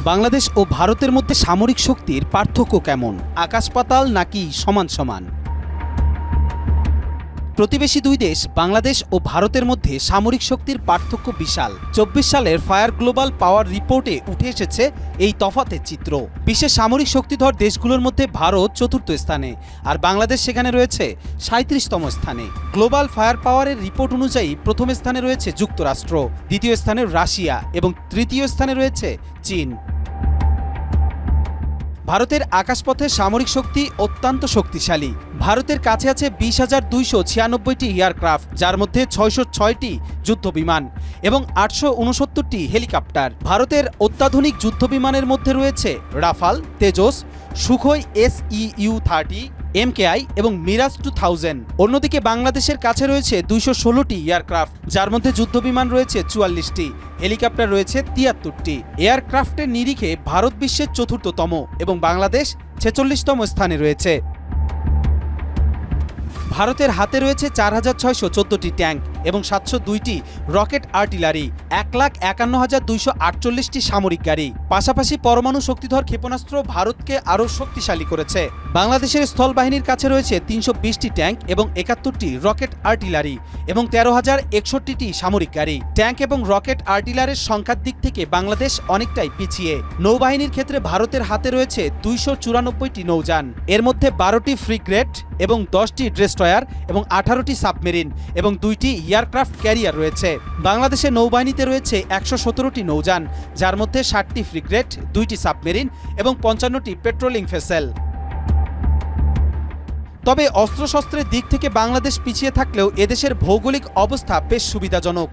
বাংলাদেশ ও ভারতের মধ্যে সামরিক শক্তির পার্থক্য কেমন? আকাশ পাতাল নাকি সমান সমান? প্রতিবেশী দুই দেশ বাংলাদেশ ও ভারতের মধ্যে সামরিক শক্তির পার্থক্য বিশাল। ২৪ সালের ফায়ার গ্লোবাল পাওয়ার রিপোর্টে উঠে এসেছে এই তফাতের চিত্র। বিশ্বের সামরিক শক্তিধর দেশগুলোর মধ্যে ভারত চতুর্থ স্থানে, আর বাংলাদেশ সেখানে রয়েছে ৩৭তম স্থানে। গ্লোবাল ফায়ার পাওয়ারের রিপোর্ট অনুযায়ী প্রথম স্থানে রয়েছে যুক্তরাষ্ট্র, দ্বিতীয় স্থানে রাশিয়া এবং তৃতীয় স্থানে রয়েছে চীন। ভারতের আকাশপথে সামরিক শক্তি অত্যন্ত শক্তিশালী। ভারতের কাছে আছে ২০,২৯৬টি এয়ারক্রাফট, যার মধ্যে ৬০৬টি যুদ্ধবিমান এবং ৮৬৯টি হেলিকপ্টার। ভারতের অত্যাধুনিক যুদ্ধবিমানের মধ্যে রয়েছে Rafale, Tejas, Sukhoi SEU-30, MKI এবং মিরাজ 2000। অন্যদিকে বাংলাদেশের কাছে রয়েছে ২১৬টি এয়ারক্রাফট, যার মধ্যে যুদ্ধবিমান রয়েছে ৪৪টি, হেলিকপ্টার রয়েছে ৭৩টি। এয়ারক্রাফটের নিরিখে ভারত বিশ্বের চতুর্থতম এবং বাংলাদেশ ৪৬তম স্থানে রয়েছে। ভারতের হাতে রয়েছে ৪,৬১৪টি ট্যাঙ্ক এবং ৭০২টি রকেট আর্টিলারি, ১,৫১,২৪৮টি সামরিক গাড়ি। পাশাপাশি পরমাণু শক্তিধর ক্ষেপণাস্ত্র ভারতকে আরও শক্তিশালী করেছে। বাংলাদেশের স্থলবাহিনীর কাছে রয়েছে ৩২০টি ট্যাঙ্ক এবং ৭১টি রকেট আর্টিলারি এবং ১৩,০৬১টি সামরিক গাড়ি। ট্যাঙ্ক এবং রকেট আর্টিলারির সংখ্যার দিক থেকে বাংলাদেশ অনেকটাই পিছিয়ে। নৌবাহিনীর ক্ষেত্রে ভারতের হাতে রয়েছে ২৯৪টি নৌযান, এর মধ্যে ১২টি ফ্রিগেট এবং 10টি ডেস্ট্রয়ার এবং 18টি সাবমেরিন এবং 2টি এয়ারক্রাফট ক্যারিয়ার রয়েছে। বাংলাদেশের নৌবাহিনীতে রয়েছে ১১৭টি নৌযান, যার মধ্যে 60টি ফ্রিগেট, 2টি সাবমেরিন এবং 55টি পেট্রোলিং ভেসেল। তবে অস্ত্রশস্ত্রের দিক থেকে বাংলাদেশ পিছিয়ে থাকলেও এদেশের ভৌগোলিক অবস্থা বেশ সুবিধাজনক।